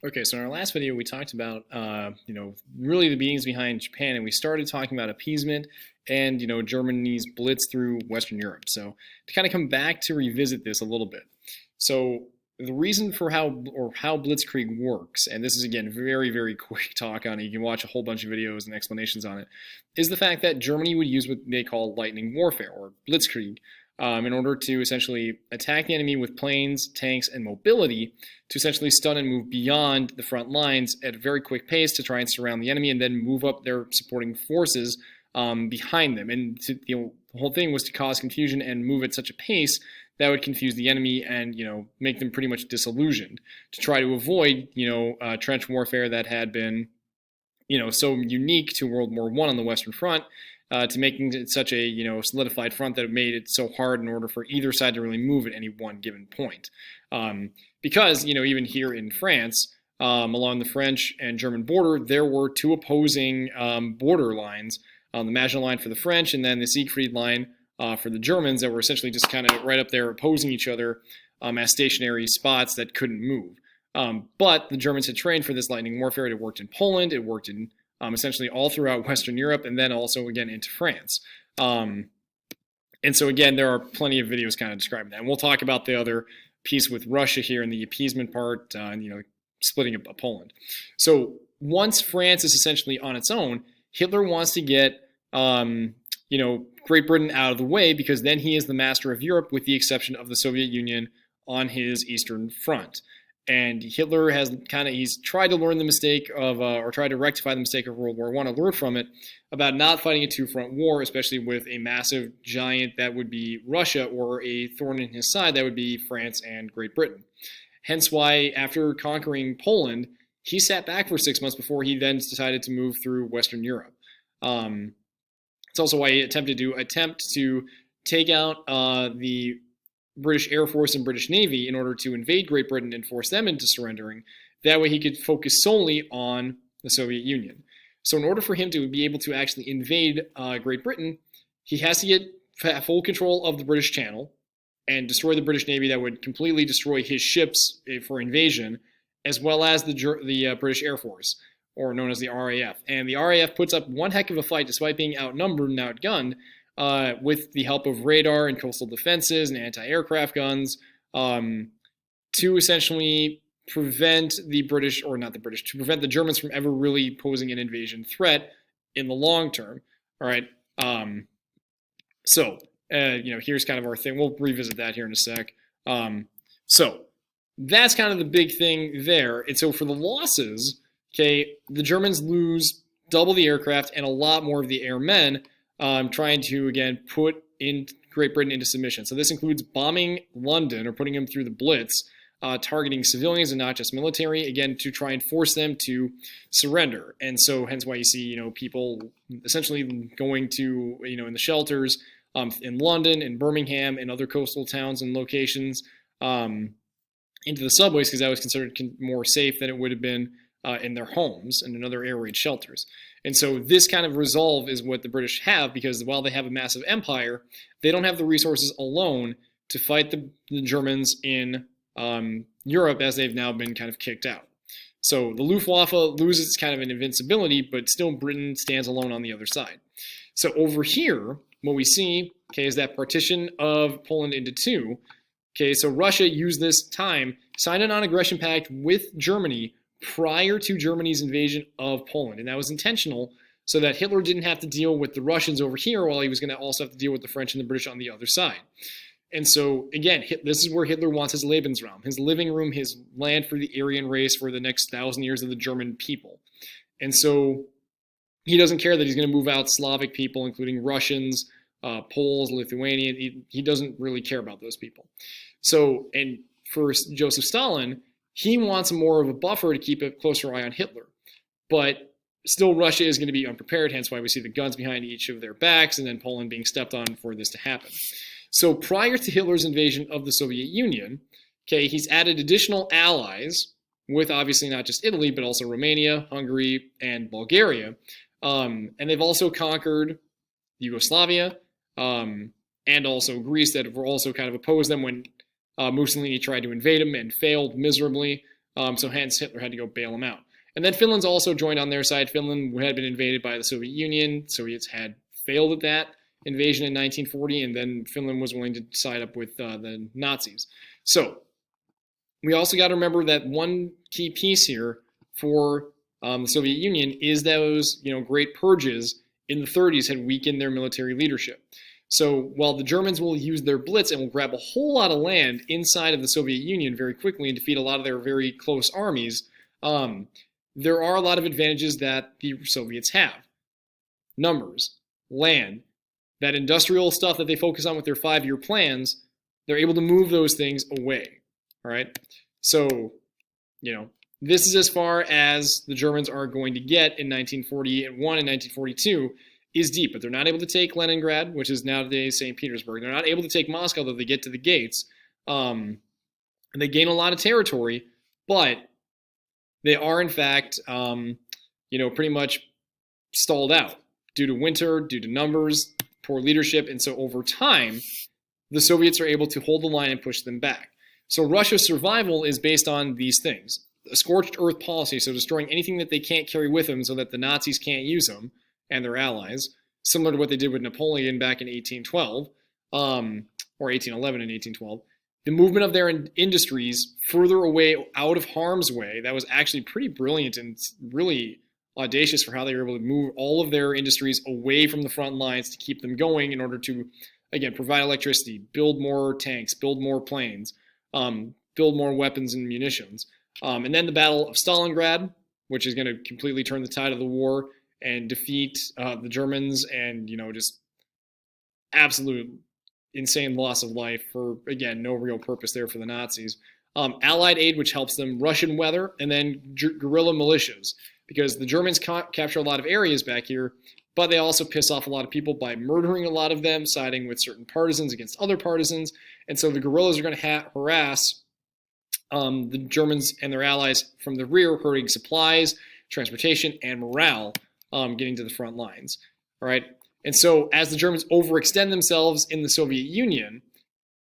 Okay, so in our last video, we talked about, really the beginnings behind Japan, and we started talking about appeasement and, Germany's blitz through Western Europe. So to kind of come back to revisit this a little bit. So the reason for how Blitzkrieg works, and this is again very, very quick talk on it, you can watch a whole bunch of videos and explanations on it, is the fact that Germany would use what they call lightning warfare or Blitzkrieg in order to essentially attack the enemy with planes, tanks, and mobility to essentially stun and move beyond the front lines at a very quick pace to try and surround the enemy and then move up their supporting forces behind them. And the whole thing was to cause confusion and move at such a pace that would confuse the enemy and make them pretty much disillusioned to try to avoid trench warfare that had been so unique to World War I on the Western Front, to making it such a solidified front that it made it so hard in order for either side to really move at any one given point. Because even here in France, along the French and German border, there were two opposing border lines: the Maginot Line for the French, and then the Siegfried Line for the Germans, that were essentially just kind of right up there opposing each other as stationary spots that couldn't move. But the Germans had trained for this lightning warfare. It worked in Poland. It worked in essentially all throughout Western Europe, and then also again into France. And so again, there are plenty of videos kind of describing that. And we'll talk about the other piece with Russia here in the appeasement part, and splitting up Poland. So once France is essentially on its own, Hitler wants to get Great Britain out of the way, because then he is the master of Europe, with the exception of the Soviet Union on his Eastern Front. And Hitler he's tried to learn the mistake of, or tried to rectify the mistake of World War I, learn from it, about not fighting a two-front war, especially with a massive giant that would be Russia, or a thorn in his side that would be France and Great Britain. Hence why, after conquering Poland, he sat back for 6 months before he then decided to move through Western Europe. It's also why he attempted to take out the British Air Force and British Navy in order to invade Great Britain and force them into surrendering. That way he could focus solely on the Soviet Union. So in order for him to be able to actually invade Great Britain, he has to get full control of the British Channel and destroy the British Navy that would completely destroy his ships for invasion, as well as the British Air Force, or known as the RAF. And the RAF puts up one heck of a fight despite being outnumbered and outgunned, with the help of radar and coastal defenses and anti-aircraft guns, to essentially prevent prevent the Germans from ever really posing an invasion threat in the long term. All right. Here's kind of our thing. We'll revisit that here in a sec. So that's kind of the big thing there. And so for the losses, okay, the Germans lose double the aircraft and a lot more of the airmen, trying to, again, put in Great Britain into submission. So this includes bombing London, or putting them through the Blitz, targeting civilians and not just military, again, to try and force them to surrender. And so hence why you see, people essentially going to, in the shelters in London and Birmingham and other coastal towns and locations, into the subways, because that was considered more safe than it would have been in their homes and in other air raid shelters. And so this kind of resolve is what the British have, because while they have a massive empire, they don't have the resources alone to fight the Germans in Europe, as they've now been kind of kicked out. So the Luftwaffe loses kind of an invincibility, but still Britain stands alone on the other side. So over here, what we see, okay, is that partition of Poland into two. Okay, so Russia used this time, signed a non-aggression pact with Germany prior to Germany's invasion of Poland. And that was intentional, so that Hitler didn't have to deal with the Russians over here, while he was going to also have to deal with the French and the British on the other side. And so, again, this is where Hitler wants his Lebensraum, his living room, his land for the Aryan race for the next 1,000 years of the German people. And so he doesn't care that he's going to move out Slavic people, including Russians, Poles, Lithuanian. He doesn't really care about those people. So, and for Joseph Stalin, he wants more of a buffer to keep a closer eye on Hitler. But still, Russia is going to be unprepared, hence why we see the guns behind each of their backs, and then Poland being stepped on for this to happen. So prior to Hitler's invasion of the Soviet Union, okay, he's added additional allies, with obviously not just Italy, but also Romania, Hungary, and Bulgaria. And they've also conquered Yugoslavia, and also Greece, that were also kind of opposed them when Mussolini tried to invade them and failed miserably. So hence Hitler had to go bail him out. And then Finland's also joined on their side. Finland had been invaded by the Soviet Union. Soviets had failed at that invasion in 1940, and then Finland was willing to side up with the Nazis. So we also got to remember that one key piece here for the Soviet Union is those great purges in the 30s had weakened their military leadership. So while the Germans will use their blitz and will grab a whole lot of land inside of the Soviet Union very quickly and defeat a lot of their very close armies, there are a lot of advantages that the Soviets have. Numbers, land, that industrial stuff that they focus on with their 5-year plans, they're able to move those things away. All right. So, this is as far as the Germans are going to get in 1941 and 1942 is deep, but they're not able to take Leningrad, which is nowadays St. Petersburg. They're not able to take Moscow, though they get to the gates. And they gain a lot of territory, but they are, in fact, pretty much stalled out due to winter, due to numbers, poor leadership. And so over time, the Soviets are able to hold the line and push them back. So Russia's survival is based on these things. A scorched earth policy, so destroying anything that they can't carry with them so that the Nazis can't use them and their allies, similar to what they did with Napoleon back in 1812, or 1811 and 1812. The movement of their industries further away out of harm's way, that was actually pretty brilliant and really audacious for how they were able to move all of their industries away from the front lines to keep them going in order to, again, provide electricity, build more tanks, build more planes, build more weapons and munitions. And then the Battle of Stalingrad, which is going to completely turn the tide of the war and defeat the Germans and, just absolute insane loss of life for, again, no real purpose there for the Nazis. Allied aid, which helps them, Russian weather, and then guerrilla militias, because the Germans capture a lot of areas back here, but they also piss off a lot of people by murdering a lot of them, siding with certain partisans against other partisans, and so the guerrillas are going to harass the Germans and their allies from the rear, hurting supplies, transportation, and morale, getting to the front lines. All right. And so as the Germans overextend themselves in the Soviet Union,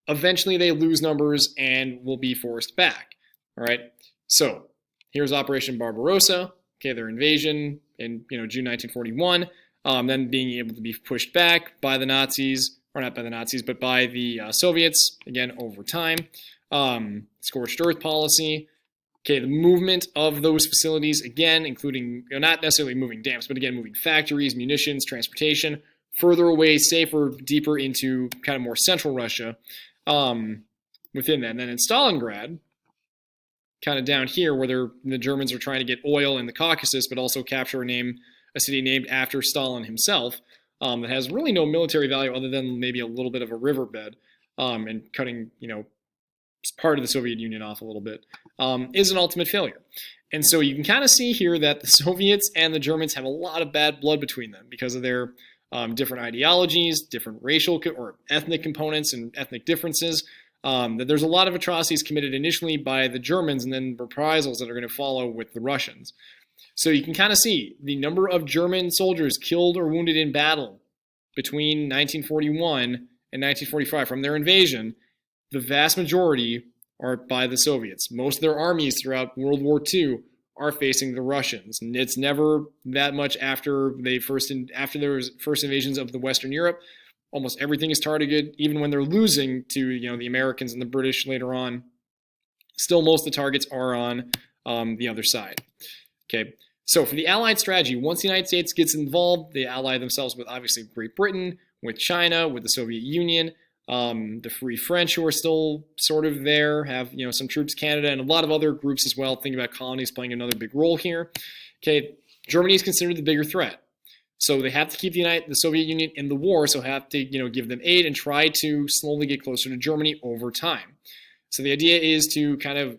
eventually they lose numbers and will be forced back. All right. So here's Operation Barbarossa. Okay, their invasion in June 1941, then being able to be pushed back by the Nazis, or not by the Nazis, but by the Soviets, again, over time. Scorched earth policy. Okay, the movement of those facilities, again, including, not necessarily moving dams, but again, moving factories, munitions, transportation, further away, safer, deeper into kind of more central Russia within that. And then in Stalingrad, kind of down here where the Germans are trying to get oil in the Caucasus, but also capture a city named after Stalin himself that has really no military value other than maybe a little bit of a riverbed and cutting, part of the Soviet Union off a little bit, is an ultimate failure. And so you can kind of see here that the Soviets and the Germans have a lot of bad blood between them because of their different ideologies, different racial or ethnic components and ethnic differences. That there's a lot of atrocities committed initially by the Germans and then reprisals that are going to follow with the Russians. So you can kind of see the number of German soldiers killed or wounded in battle between 1941 and 1945 from their invasion. The vast majority are by the Soviets. Most of their armies throughout World War II are facing the Russians. And it's never that much after there was first invasions of the Western Europe. Almost everything is targeted, even when they're losing to the Americans and the British later on. Still, most of the targets are on the other side. Okay, so for the Allied strategy, once the United States gets involved, they ally themselves with obviously Great Britain, with China, with the Soviet Union, the Free French who are still sort of there, have some troops, Canada, and a lot of other groups as well. Think about colonies playing another big role here. Okay, Germany is considered the bigger threat. So they have to keep the Soviet Union in the war, so have to give them aid and try to slowly get closer to Germany over time. So the idea is to kind of,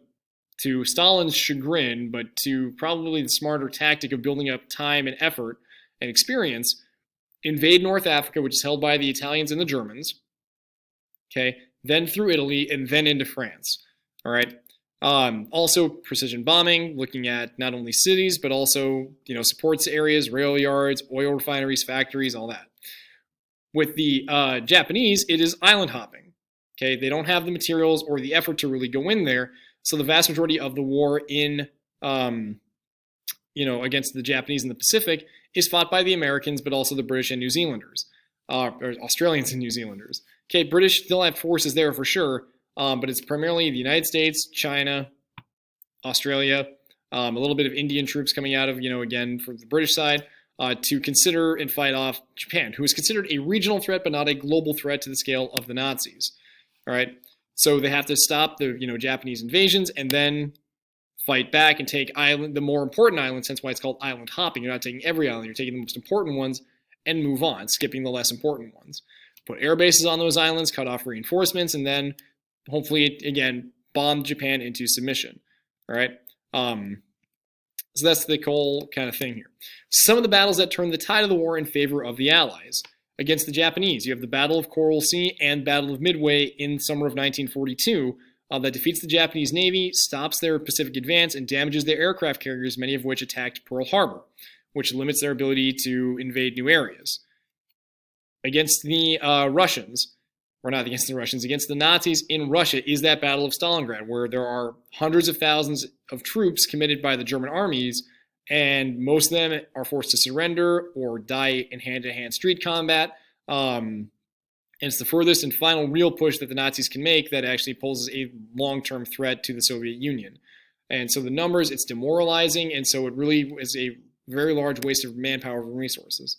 to Stalin's chagrin, but to probably the smarter tactic of building up time and effort and experience, invade North Africa, which is held by the Italians and the Germans, okay, then through Italy, and then into France, all right? Also precision bombing, looking at not only cities, but also, supports areas, rail yards, oil refineries, factories, all that. With the Japanese, it is island hopping. Okay, they don't have the materials or the effort to really go in there, So the vast majority of the war in, against the Japanese in the Pacific is fought by the Americans, but also the British and New Zealanders, or Australians and New Zealanders. Okay, British still have forces there for sure, but it's primarily the United States, China, Australia, a little bit of Indian troops coming out of, again, from the British side, to consider and fight off Japan, who is considered a regional threat but not a global threat to the scale of the Nazis. All right, so they have to stop the Japanese invasions and then fight back and take the more important islands. Hence why it's called island hopping. You're not taking every island; you're taking the most important ones and move on, skipping the less important ones. Put air bases on those islands, cut off reinforcements, and then hopefully again bomb Japan into submission. All right. So that's the whole kind of thing here. Some of the battles that turned the tide of the war in favor of the Allies. Against the Japanese, you have the Battle of Coral Sea and Battle of Midway in summer of 1942 that defeats the Japanese Navy, stops their Pacific advance, and damages their aircraft carriers, many of which attacked Pearl Harbor, which limits their ability to invade new areas. Against the Russians, or not against the Russians, against the Nazis in Russia is that Battle of Stalingrad, where there are hundreds of thousands of troops committed by the German armies, and most of them are forced to surrender or die in hand-to-hand street combat. And it's the furthest and final real push that the Nazis can make that actually poses a long-term threat to the Soviet Union. And so the numbers, it's demoralizing, and so it really is a very large waste of manpower and resources.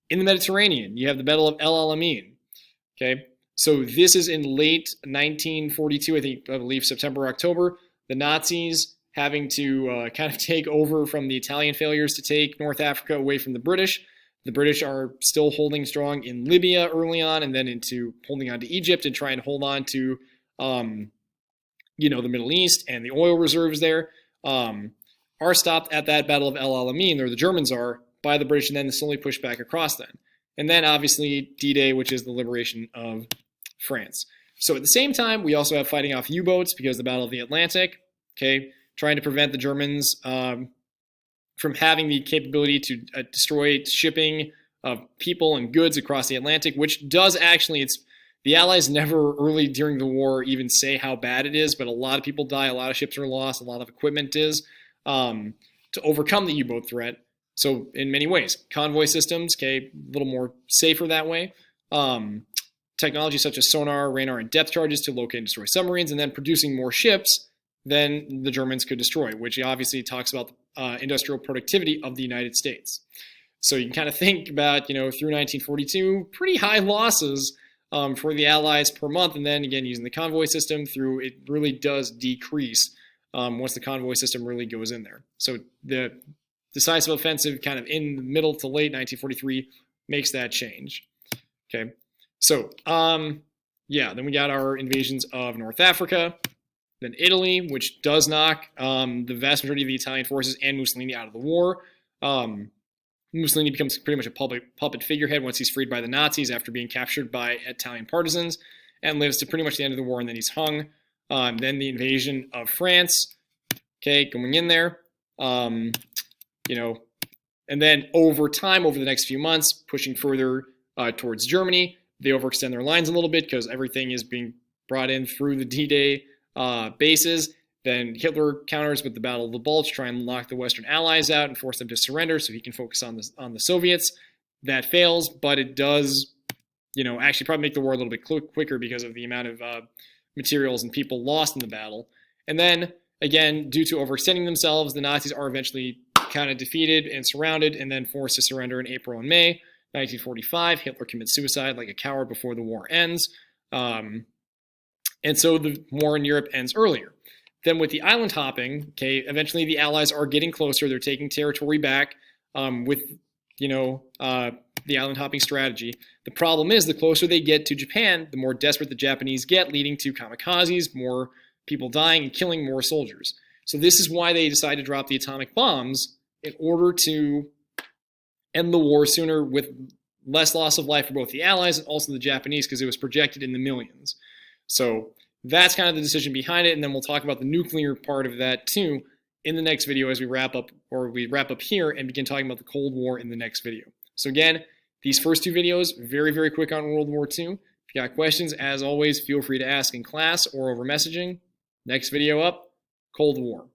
In the Mediterranean, you have the Battle of El Alamein. Okay, so this is in late 1942, I believe September, October. The Nazis having to kind of take over from the Italian failures to take North Africa away from the British. The British are still holding strong in Libya early on, and then into holding on to Egypt and trying to hold on to, the Middle East and the oil reserves there. Are stopped at that Battle of El Alamein, or the Germans are, by the British, and then slowly pushed back across then. And then obviously D-Day, which is the liberation of France. So at the same time, we also have fighting off U-boats because of the Battle of the Atlantic, okay, trying to prevent the Germans from having the capability to destroy shipping of people and goods across the Atlantic, which does actually, the Allies never early during the war even say how bad it is, but a lot of people die, a lot of ships are lost, a lot of equipment is, to overcome the U-boat threat. So in many ways, convoy systems, okay, a little more safer that way. Technology such as sonar, radar, and depth charges to locate and destroy submarines, and then producing more ships than the Germans could destroy, which obviously talks about the industrial productivity of the United States. So you can kind of think about, through 1942, pretty high losses for the Allies per month, and then again, using the convoy system it really does decrease once the convoy system really goes in there. So the decisive offensive kind of in the middle to late 1943 makes that change. Okay, so then we got our invasions of North Africa, then Italy, which does knock the vast majority of the Italian forces and Mussolini out of the war. Mussolini becomes pretty much a puppet figurehead once he's freed by the Nazis after being captured by Italian partisans, and lives to pretty much the end of the war, and then he's hung. Then the invasion of France, okay, going in there, and then over time, over the next few months, pushing further towards Germany. They overextend their lines a little bit because everything is being brought in through the D-Day bases. Then Hitler counters with the Battle of the Bulge, try and lock the Western Allies out and force them to surrender so he can focus on the Soviets. That fails, but it does, actually probably make the war a little bit quicker because of the amount of materials and people lost in the battle. And then, again, due to overextending themselves, the Nazis are eventually kind of defeated and surrounded and then forced to surrender in April and May 1945. Hitler commits suicide like a coward before the war ends. And so the war in Europe ends earlier. Then with the island hopping, okay, eventually the Allies are getting closer. They're taking territory back with, the island hopping strategy. The problem is the closer they get to Japan, the more desperate the Japanese get, leading to kamikazes, more people dying and killing more soldiers. So this is why they decide to drop the atomic bombs in order to end the war sooner with less loss of life for both the Allies and also the Japanese, because it was projected in the millions. So that's kind of the decision behind it, and then we'll talk about the nuclear part of that too in the next video as we wrap up here and begin talking about the Cold War in the next video. So again, these first two videos, very, very quick on World War II. If you got questions, as always, feel free to ask in class or over messaging. Next video up, Cold War.